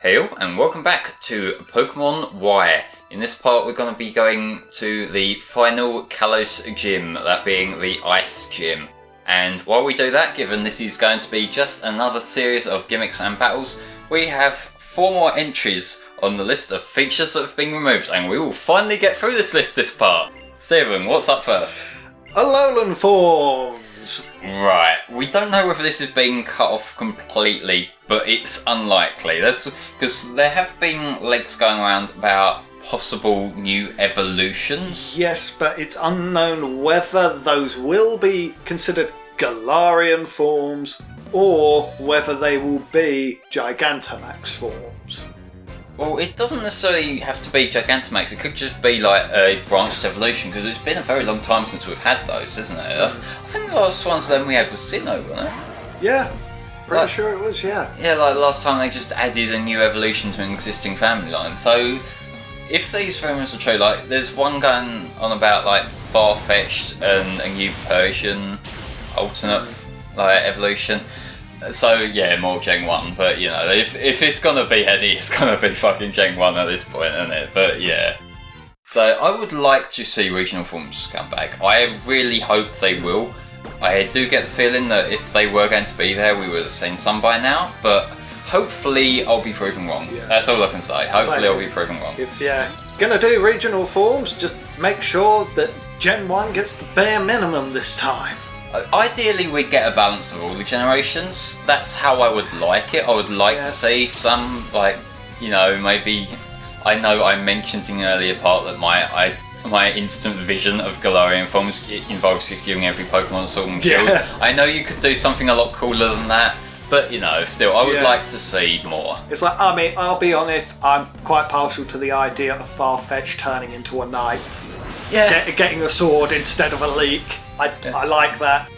Heyo, and welcome back to Pokemon Y. In this part we're going to be going to the final Kalos gym, that being the Ice Gym. And while we do that, given this is going to be just another series of gimmicks and battles, we have 4 more entries on the list of features that have been removed, and we will finally get through this list this part. Stephen, what's up first? Alolan forms! Right, we don't know whether this is being cut off completely, but it's unlikely. Because there have been leaks going around about possible new evolutions. Yes, but it's unknown whether those will be considered Galarian forms or whether they will be Gigantamax forms. Well, it doesn't necessarily have to be Gigantamax, it could just be like a branched evolution, because it's been a very long time since we've had those, isn't it? I think the last ones then we had was Sinnoh, wasn't it? Yeah, pretty sure it was, yeah. Yeah, like last time they just added a new evolution to an existing family line, so if these rumours are true, like there's one going on about like Farfetch'd and a new Persian alternate like evolution. So yeah, more Gen 1, but you know, if it's gonna be Eddie, it's gonna be fucking Gen 1 at this point, isn't it? But yeah. So I would like to see regional forms come back. I really hope they will. I do get the feeling that if they were going to be there, we would have seen some by now, but hopefully I'll be proven wrong. Yeah. That's all I can say. Hopefully I'll be proven wrong. If you're gonna do regional forms, just make sure that Gen 1 gets the bare minimum this time. Ideally we'd get a balance of all the generations. That's how I would like it. I would like to see some, like, you know, maybe... I know I mentioned in the earlier part that my instant vision of Galarian forms involves giving every Pokemon a Sword and Shield. Yeah. I know you could do something a lot cooler than that, but you know, still, I would like to see more. It's like, I mean, I'll be honest, I'm quite partial to the idea of Farfetch'd turning into a knight. Yeah. Getting a sword instead of a leek. I like that.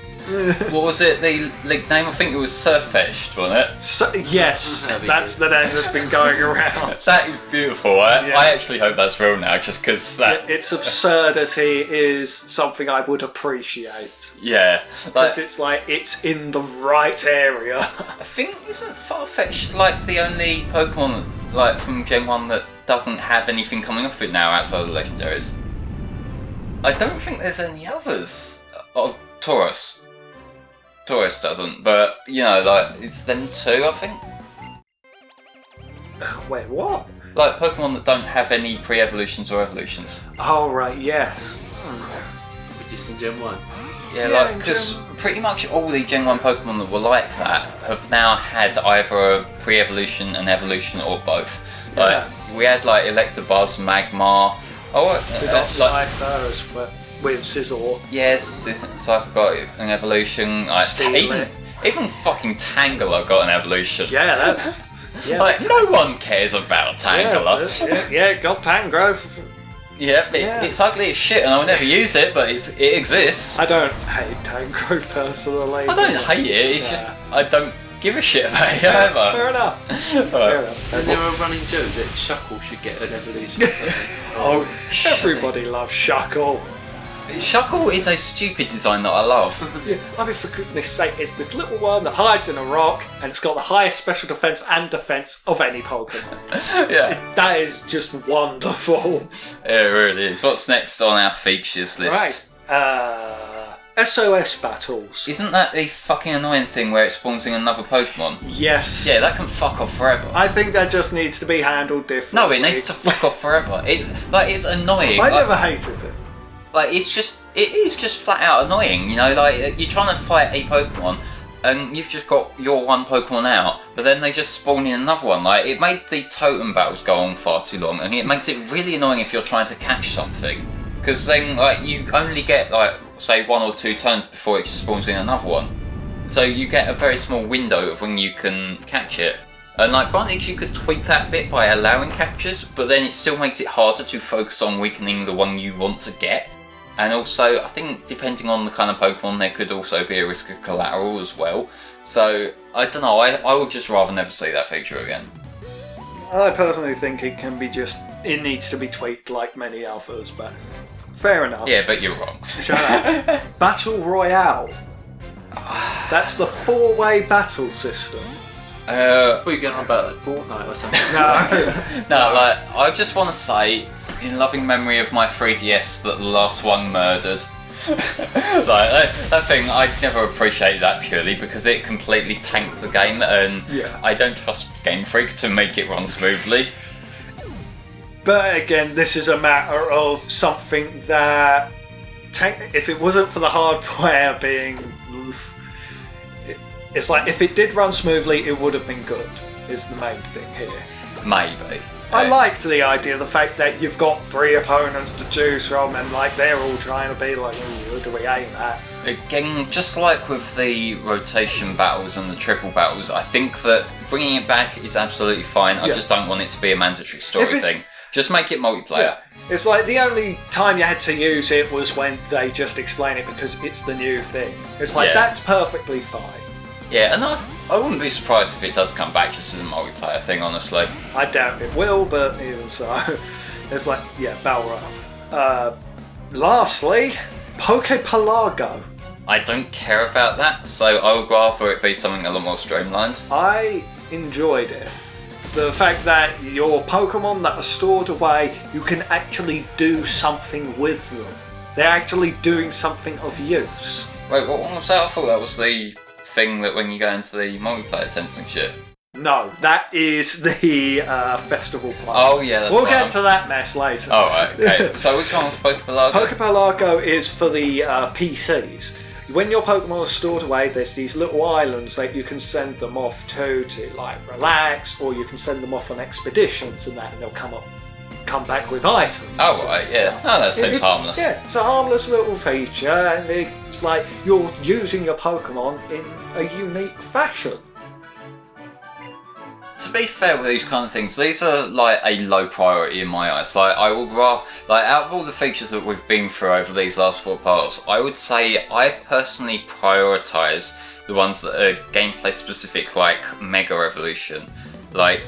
What was it, the league name? I think it was Surfetch'd, wasn't it? Yes, that's the name that's been going around. That is beautiful. I actually hope that's real now, just because that... Its absurdity is something I would appreciate. Yeah. Because it's like, it's in the right area. I think, isn't Farfetch'd like the only Pokemon like from Gen 1 that doesn't have anything coming off it now outside of the legendaries? I don't think there's any others. Oh, Tauros doesn't, but you know, like it's them two, I think. Wait, what? Like Pokemon that don't have any pre-evolutions or evolutions. Oh right, yes. Just in Gen 1. Yeah, like because pretty much all the Gen 1 Pokemon that were like that have now had either a pre-evolution, an evolution, or both. Like we had like Electabuzz, Magmar. We got Scyther but with Scizor. Yes, Scyther got an evolution. Even fucking Tangela got an evolution. Yeah, like no one cares about Tangela. Yeah, got Tangrowth. Yeah, it's ugly as shit, and I'll never use it, but it exists. I don't hate Tangrowth personally. I don't hate it. It's just I don't give a shit about it either. Fair enough. Fair enough. Isn't there a running joke that Shuckle should get an evolution or something? Everybody loves Shuckle. Shuckle is a stupid design that I love. I mean, for goodness sake, it's this little worm that hides in a rock, and it's got the highest special defense and defense of any Pokemon. That is just wonderful. It really is. What's next on our features list? Right. SOS battles. Isn't that the fucking annoying thing where it spawns in another Pokemon? Yes. Yeah, that can fuck off forever. I think that just needs to be handled differently. No, it needs to fuck off forever. It's annoying. I never hated it. Like it is just flat out annoying. You know, like you're trying to fight a Pokemon and you've just got your one Pokemon out, but then they just spawn in another one. Like it made the totem battles go on far too long, and it makes it really annoying if you're trying to catch something. Because then, like, you only get, like, say 1 or 2 turns before it just spawns in another one. So you get a very small window of when you can catch it. And, like, granted, you could tweak that bit by allowing captures, but then it still makes it harder to focus on weakening the one you want to get. And also, I think, depending on the kind of Pokemon, there could also be a risk of collateral as well. So, I don't know, I would just rather never see that feature again. I personally think it needs to be tweaked like many others, but... Fair enough. Yeah, but you're wrong. Shut up. Battle Royale. That's the 4-way battle system. Before you get on about like Fortnite or something. No, like, I just want to say, in loving memory of my 3DS that the last one murdered. Like, that thing, I never appreciated that purely because it completely tanked the game, and I don't trust Game Freak to make it run smoothly. But again, this is a matter of something that, if it wasn't for the hardware being... It's like, if it did run smoothly, it would have been good, is the main thing here. Maybe. I liked the idea, the fact that you've got 3 opponents to choose from, and like they're all trying to be like, who do we aim at? Again, just like with the rotation battles and the triple battles, I think that bringing it back is absolutely fine. I just don't want it to be a mandatory story thing. Just make it multiplayer. Yeah. It's like the only time you had to use it was when they just explain it because it's the new thing. It's like, that's perfectly fine. Yeah, and I wouldn't be surprised if it does come back just as a multiplayer thing, honestly. I doubt it will, but even so. It's like, Battle Royale. Lastly, Poképelago. I don't care about that, so I would rather it be something a lot more streamlined. I enjoyed it. The fact that your Pokemon that are stored away, you can actually do something with them. They're actually doing something of use. Wait, what was that? I thought that was the thing that when you go into the multiplayer tents and shit. No, that is the festival place. Oh yeah, that's We'll get to that mess later. Alright, okay. So which one was Poképelago? Poképelago is for the PCs. When your Pokemon are stored away, there's these little islands that you can send them off to like relax, or you can send them off on expeditions and that, and they'll come back with items. Oh right, yeah. Oh, that seems harmless. Yeah, it's a harmless little feature, and it's like you're using your Pokemon in a unique fashion. To be fair with these kind of things, these are like a low priority in my eyes. Like, I would rather, like, out of all the features that we've been through over these last 4 parts, I would say I personally prioritise the ones that are gameplay specific, like Mega Evolution. Like,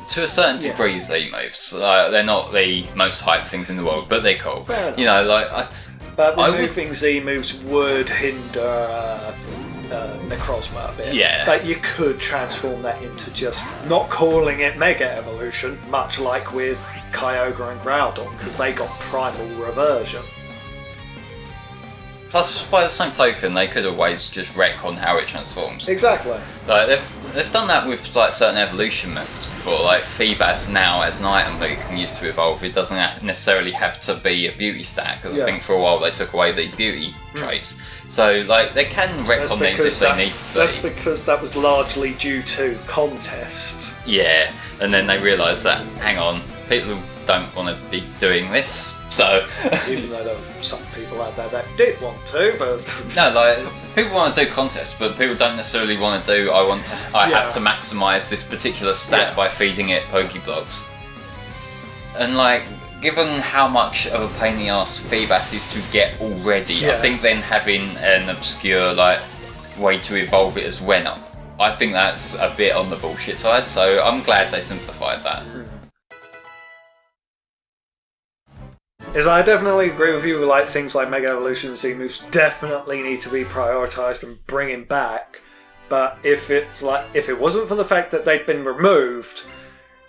to a certain degree, Z moves. They're not the most hyped things in the world, but they're cool. You know, like, but removing Z moves would hinder Necrozma a bit. Yeah. But you could transform that into just not calling it Mega Evolution, much like with Kyogre and Groudon, because they got Primal Reversion. Plus, by the same token, they could always just wreck on how it transforms. Exactly. Like, they've done that with like certain evolution methods before. Like Feebas now as an item that you can use to evolve, it doesn't necessarily have to be a beauty stat, because I think for a while they took away the beauty traits. So like they can wreck on these if they need. That's because that was largely due to contest. Yeah, and then they realised that, hang on, people don't want to be doing this. So even though there were some people out there that did want to, but no, like people want to do contests, but people don't necessarily want to do. I have to maximise this particular stat by feeding it Pokeblocks. And like, given how much of a pain in the ass Feebas is to get already, I think then having an obscure like way to evolve it as well, I think that's a bit on the bullshit side. So I'm glad they simplified that. I definitely agree with you. Like things like Mega Evolution and Z moves definitely need to be prioritised and bringing back. But if it wasn't for the fact that they've been removed,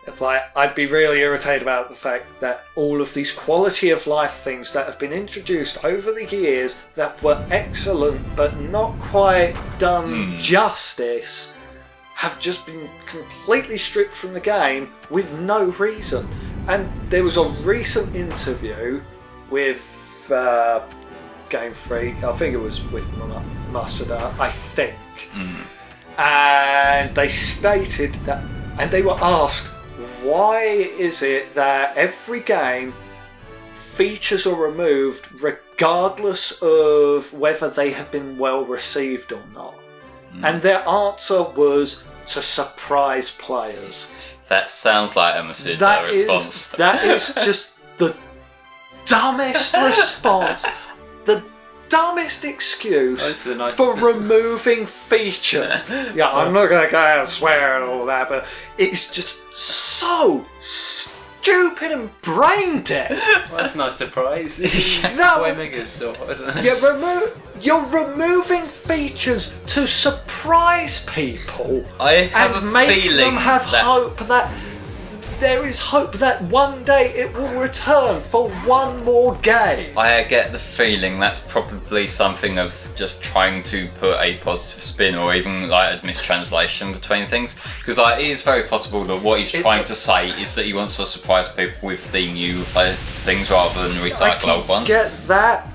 it's like I'd be really irritated about the fact that all of these quality of life things that have been introduced over the years that were excellent but not quite done justice have just been completely stripped from the game with no reason. And there was a recent interview with Game Freak, I think it was with Masada, I think. And they stated that, and they were asked, why is it that every game features are removed regardless of whether they have been well received or not? And their answer was to surprise players. That sounds like a Masada response. That is just the dumbest response. The dumbest excuse for removing features. I'm not going to go out and swear and all that, but it's just so stupid and brain dead. Well, that's a nice surprise. That Why was- Megas or I don't know. You're removing features to surprise people I have and a make feeling them have that hope that there is hope that one day it will return for one more game. I get the feeling that's probably something of just trying to put a positive spin or even like a mistranslation between things. Because like, it is very possible that what he's trying to say is that he wants to surprise people with the new things rather than recycle old ones. Get that?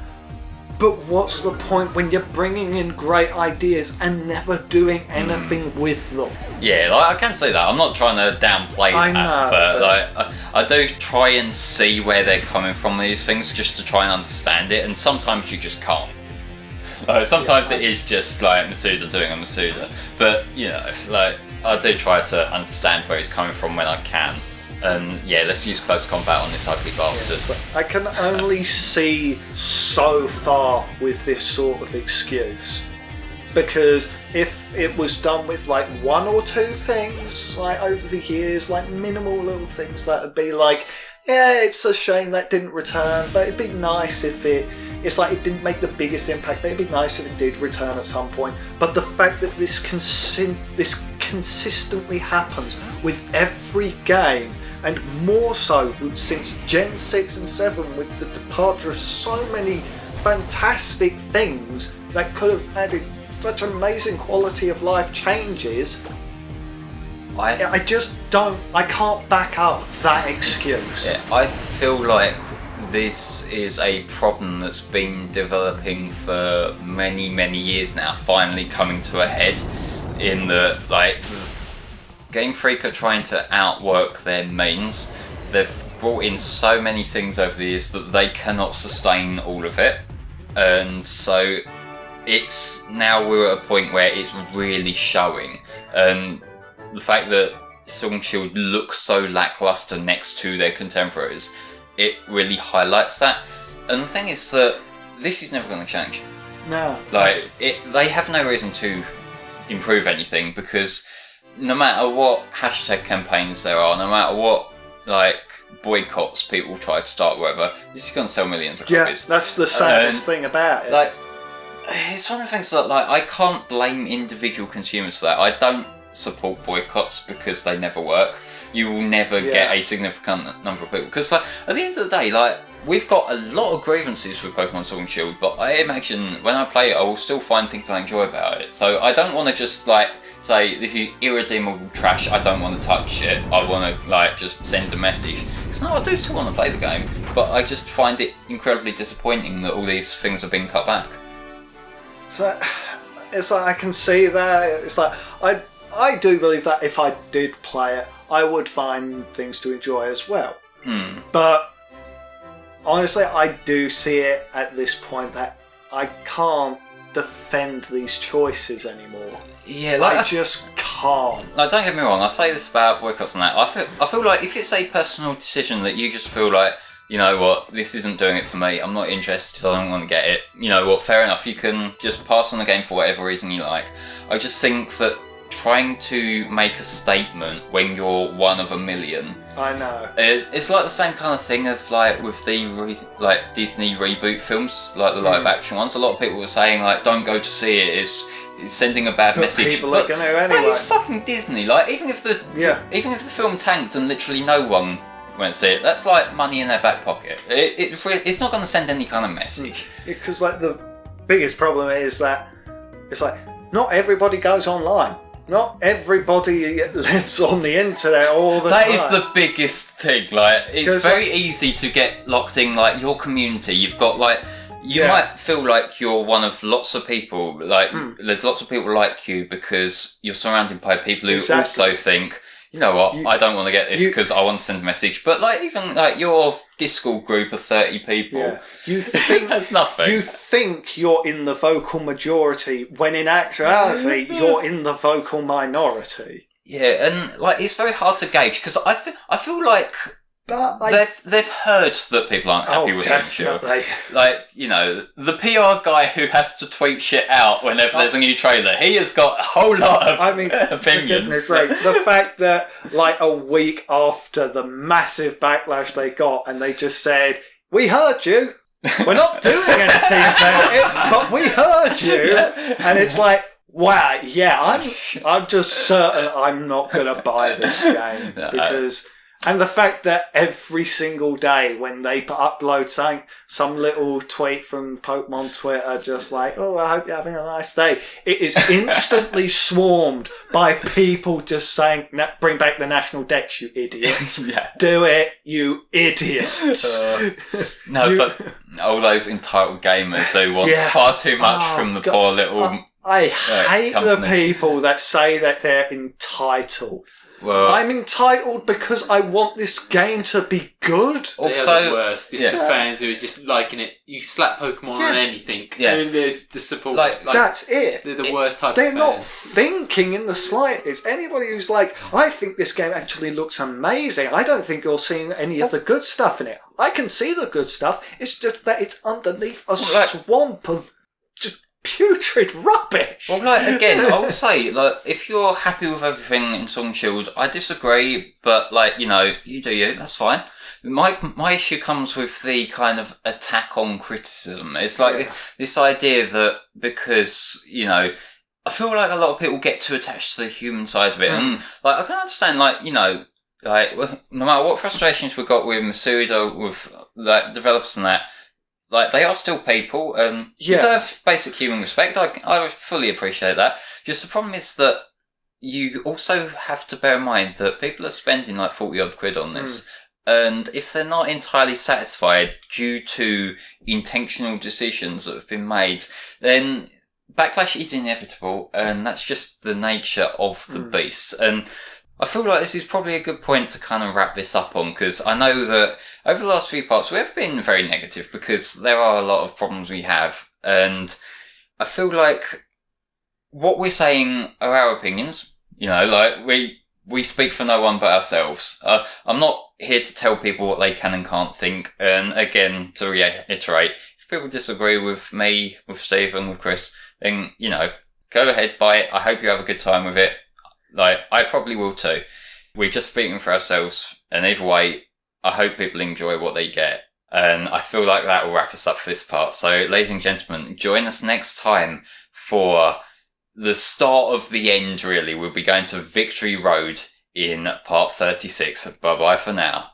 But what's the point when you're bringing in great ideas and never doing anything with them? Yeah, like I can say that. I'm not trying to downplay I that, know, but but- like I do try and see where they're coming from these things just to try and understand it, and sometimes you just can't. Like, sometimes it is just like Masuda doing a Masuda, but you know, like I do try to understand where he's coming from when I can. And yeah, let's use close combat on this ugly bastard. So I can only see so far with this sort of excuse. Because if it was done with like one or two things, like over the years, like minimal little things that would be like, yeah, it's a shame that didn't return, but it'd be nice if it's like it didn't make the biggest impact, but it'd be nice if it did return at some point. But the fact that this consistently happens with every game, and more so since Gen 6 and 7 with the departure of so many fantastic things that could have added such amazing quality of life changes, I just don't, I can't back up that excuse. Yeah, I feel like this is a problem that's been developing for many, many years now, finally coming to a head in the, like, Game Freak are trying to outwork their mains. They've brought in so many things over the years that they cannot sustain all of it. And so it's now we're at a point where it's really showing. And the fact that Sword and Shield looks so lackluster next to their contemporaries, it really highlights that. And the thing is that this is never going to change. No. Like, they have no reason to improve anything, because no matter what hashtag campaigns there are, no matter what like boycotts people try to start, whatever, this is going to sell millions of copies. Yeah, that's the saddest thing about it. Like, it's one of the things that like I can't blame individual consumers for that. I don't support boycotts because they never work. You will never get a significant number of people, because like at the end of the day, like we've got a lot of grievances with Pokemon Sword and Shield, but I imagine when I play it I will still find things I enjoy about it. So I don't want to just like say this is irredeemable trash, I don't want to touch it, I want to like just send a message. Because no, I do still want to play the game, but I just find it incredibly disappointing that all these things have been cut back. So it's like I can see that. It's like I do believe that if I did play it, I would find things to enjoy as well. But honestly, I do see it at this point that I can't defend these choices anymore. Yeah, like I just can't. Like, don't get me wrong, I say this about boycotts and that. I feel like if it's a personal decision that you just feel like, you know what, this isn't doing it for me, I'm not interested, I don't want to get it, you know what, fair enough, you can just pass on the game for whatever reason you like. I just think that trying to make a statement when you're one of a million, I know. it's like the same kind of thing of like with the like Disney reboot films, like the live action ones. A lot of people were saying like, don't go to see it, it's sending a bad message. People are going to anyway. But it's fucking Disney. Like even if the film tanked and literally no one went to see it, that's like money in their back pocket. It's not going to send any kind of message. Because like the biggest problem is that it's like not everybody goes online. Not everybody lives on the internet all the time. That is the biggest thing. Like, it's very easy to get locked in, like, your community. You've got, like, you might feel like you're one of lots of people. Like, there's lots of people like you because you're surrounded by people who also think, you know what, I don't want to get this because I want to send a message. But, like, even, like, your Discord group of 30 people, you think that's nothing. You think you're in the vocal majority when in actuality you're in the vocal minority. Yeah, and like it's very hard to gauge because I feel like But they've heard that people aren't happy with Sword and Shield. Like, you know, the PR guy who has to tweet shit out whenever there's a new trailer, he has got a whole lot of opinions. The fact that, like, a week after the massive backlash they got, and they just said, "We heard you. We're not doing anything about it, but we heard you." And it's like, wow, yeah, I'm just certain I'm not going to buy this game because. And the fact that every single day when they upload something, some little tweet from Pokemon Twitter just like, "Oh, I hope you're having a nice day," it is instantly swarmed by people just saying, "Bring back the national dex, you idiots. Do it, you idiots." But all those entitled gamers who want far too much from the poor little... I hate the people that say that they're entitled. Well, I'm entitled because I want this game to be good. Also, they're the worst. It's the fans who are just liking it. You slap Pokemon on anything, and there's the support. Like that's it. They're the worst type of They're fans. not thinking in the slightest. Anybody who's like, "I think this game actually looks amazing. I don't think you're seeing any of the good stuff in it." I can see the good stuff. It's just that it's underneath a swamp of just putrid rubbish. Well, like, again, I would say, like, if you're happy with everything in Sword and Shield, I disagree, but, like, you know, you do you, that's fine. My issue comes with the kind of attack on criticism. It's like this idea that because, you know, I feel like a lot of people get too attached to the human side of it, and, like, I can understand, like, you know, like, no matter what frustrations we've got with Masuda, with, like, developers and that, like, they are still people and deserve basic human respect. I fully appreciate that. Just the problem is that you also have to bear in mind that people are spending like 40 odd quid on this. And if they're not entirely satisfied due to intentional decisions that have been made, then backlash is inevitable, and that's just the nature of the beast. And I feel like this is probably a good point to kind of wrap this up on, because I know that over the last few parts we have been very negative because there are a lot of problems we have, and I feel like what we're saying are our opinions. You know, like we speak for no one but ourselves. I'm not here to tell people what they can and can't think, and again, to reiterate, if people disagree with me, with Steve and with Chris, then, you know, go ahead, buy it. I hope you have a good time with it. Like, I probably will too. We're just speaking for ourselves, and either way, I hope people enjoy what they get. And I feel like that will wrap us up for this part. So, ladies and gentlemen, join us next time for the start of the end, really. We'll be going to Victory Road in part 36. Bye-bye for now.